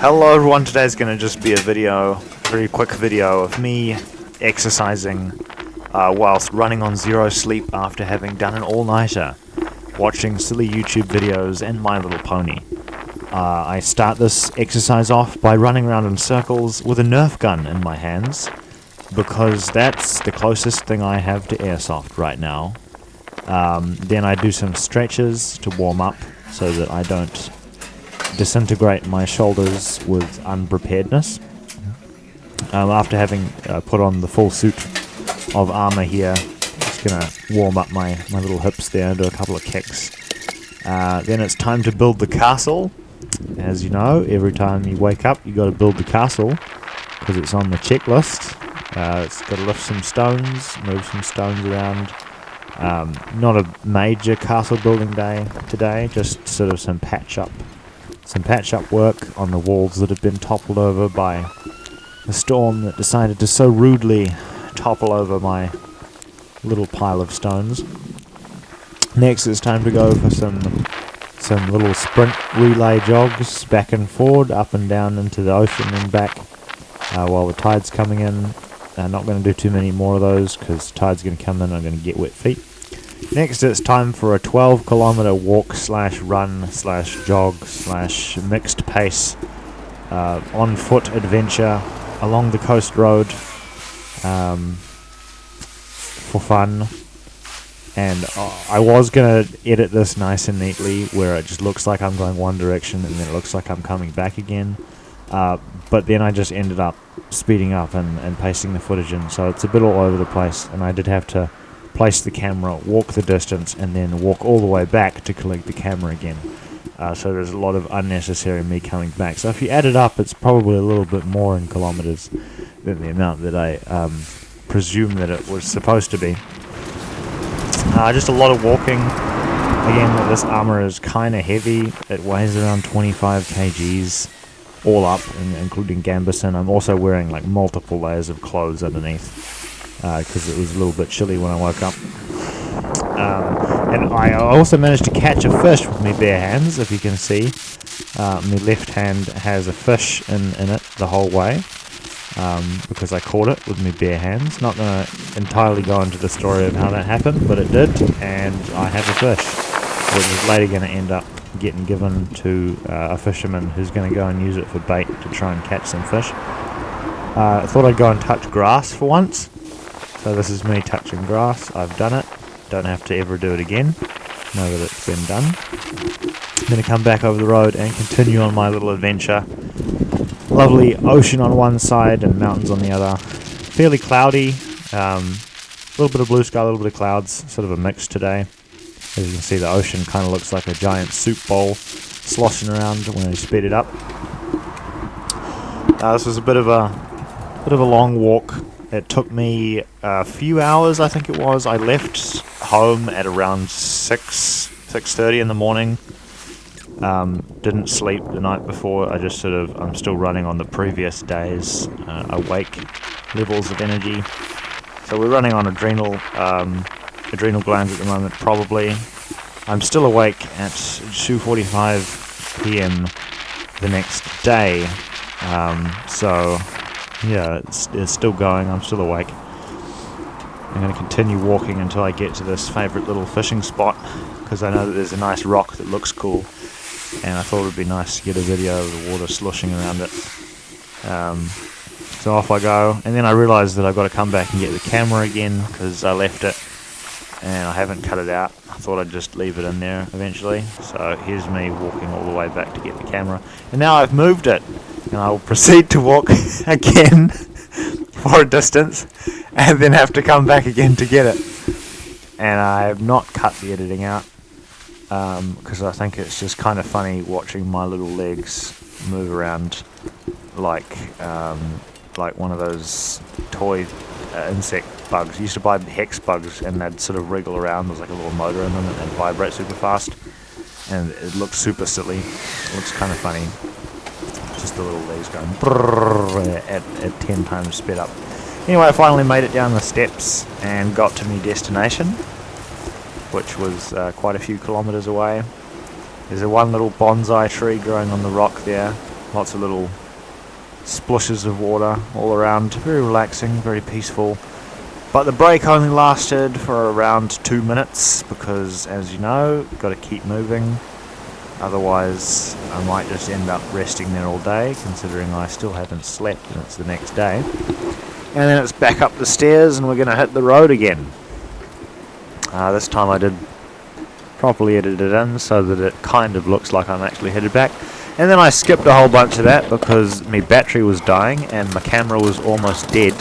Hello everyone, today's going to just be a very quick video of me exercising whilst running on zero sleep after having done an all-nighter, watching silly YouTube videos and My Little Pony. I start this exercise off by running around in circles with a Nerf gun in my hands, because that's the closest thing I have to airsoft right now. Then I do some stretches to warm up so that I don't disintegrate my shoulders with unpreparedness. After having put on the full suit of armour here, just gonna warm up my little hips there and do a couple of kicks. Then it's time to build the castle. As you know, every time you wake up you got to build the castle because it's on the checklist. It's got to lift some stones, move some stones around. Not a major castle building day today, just sort of some patch up work on the walls that have been toppled over by a storm that decided to so rudely topple over my little pile of stones. Next it's time to go for some little sprint relay jogs back and forward, up and down into the ocean and back while the tide's coming in. Not going to do too many more of those because the tide's going to come in and I'm going to get wet feet. Next it's time for a 12-kilometer walk / run / jog / mixed pace on foot adventure along the coast road for fun. And I was going to edit this nice and neatly where it just looks like I'm going one direction and then it looks like I'm coming back again. But then I just ended up speeding up and pasting the footage in, so it's a bit all over the place, and I did have to place the camera, walk the distance, and then walk all the way back to collect the camera again. So there's a lot of unnecessary me coming back. So if you add it up, it's probably a little bit more in kilometers than the amount that I presume that it was supposed to be. Just a lot of walking. Again, this armor is kind of heavy. It weighs around 25 kgs all up, including gambeson. I'm also wearing like multiple layers of clothes underneath because it was a little bit chilly when I woke up. And I also managed to catch a fish with my bare hands. If you can see, my left hand has a fish in it the whole way. Because I caught it with my bare hands. Not going to entirely go into the story of how that happened, but it did, and I have a fish, which is later going to end up getting given to a fisherman who's going to go and use it for bait to try and catch some fish. I thought I'd go and touch grass for once, so this is me touching grass. I've done it, don't have to ever do it again, know that it's been done. I'm going to come back over the road and continue on my little adventure. Lovely ocean on one side and mountains on the other. Fairly cloudy, a little bit of blue sky, a little bit of clouds, sort of a mix today. As you can see, the ocean kind of looks like a giant soup bowl sloshing around when you speed it up. This was a bit of a long walk. It took me a few hours, I think it was. I left home at around 6:30 in the morning. Didn't sleep the night before. I'm still running on the previous day's awake levels of energy. So we're running on adrenal glands at the moment, probably. I'm still awake at 2:45 p.m. the next day. So yeah, it's still going. I'm still awake. I'm going to continue walking until I get to this favourite little fishing spot, because I know that there's a nice rock that looks cool. And I thought it would be nice to get a video of the water sloshing around it. So off I go, and then I realised that I've got to come back and get the camera again because I left it and I haven't cut it out. I thought I'd just leave it in there eventually. So here's me walking all the way back to get the camera, and now I've moved it, and I will proceed to walk again for a distance and then have to come back again to get it. And I have not cut the editing out, because I think it's just kind of funny watching my little legs move around like one of those toy insect bugs. I used to buy hex bugs and they'd sort of wriggle around. There's like a little motor in them and they'd vibrate super fast, and it looks super silly. It looks kind of funny. Just the little legs going at 10 times speed up. Anyway, I finally made it down the steps and got to my destination, which was quite a few kilometres away. There's one little bonsai tree growing on the rock there. Lots of little splashes of water all around. Very relaxing, very peaceful. But the break only lasted for around 2 minutes because, as you know, got to keep moving. Otherwise, I might just end up resting there all day, considering I still haven't slept and it's the next day. And then it's back up the stairs and we're going to hit the road again. This time I did properly edit it in so that it kind of looks like I'm actually headed back. And then I skipped a whole bunch of that because my battery was dying and my camera was almost dead.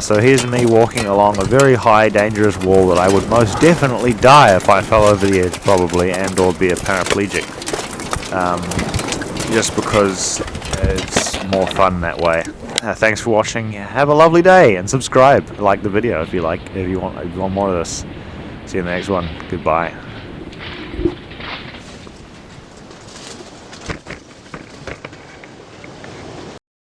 So here's me walking along a very high, dangerous wall that I would most definitely die if I fell over the edge, probably, and or be a paraplegic. Just because it's more fun that way. Thanks for watching. Have a lovely day and subscribe. Like the video if you want more of this. See you in the next one. Goodbye.